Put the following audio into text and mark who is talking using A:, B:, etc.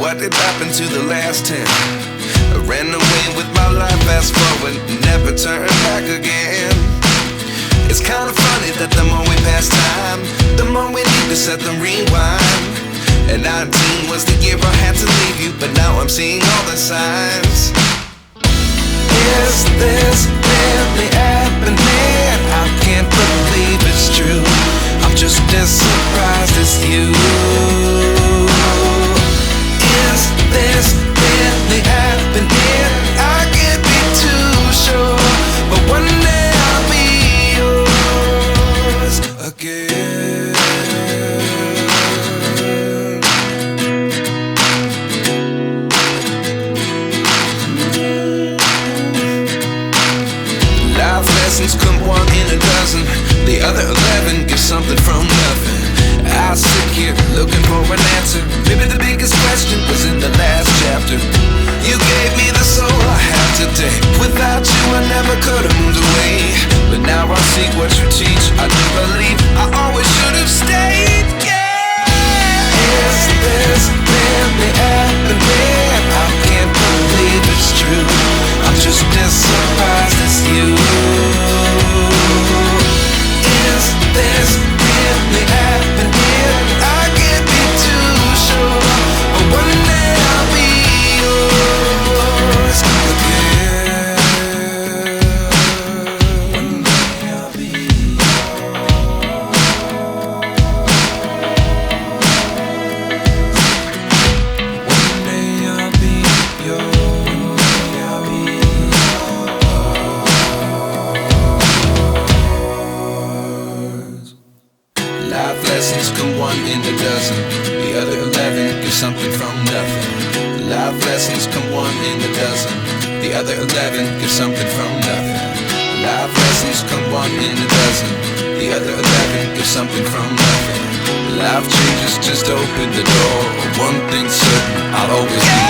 A: what did happen to the last 10? I ran away with my life, fast forward, never turn back again. It's kind of funny that the more we pass time, the more we need to set them rewind. And 19 was the year I had to leave you, but now I'm seeing all the signs. Is this really happening? I can't believe it's true. I'm just as surprised as you. Is this really happening? I can't be too sure, but one day I'll be yours again. Life lessons come one in a dozen. The other 11 get something from nothing. I sit here looking for an answer. Maybe the biggest question was in the last chapter. You gave me the soul I have today. Without you I never could have moved away. But now I see what you teach. I do believe I always should have stayed. Yeah. Is this really happening? I can't believe it's true. I'm just as surprised as you. Is this really happening? I can't be too sure, but one day I'll be yours again. One day I'll be yours. One day I'll be yours. One day I'll be yours. Life lessons come one in a dozen. The other 11 give something from nothing. Life lessons come one in a dozen. The other 11 give something from nothing. Life lessons come one in a dozen. The other 11 give something from nothing. Life changes just open the door. One thing's certain, I'll always be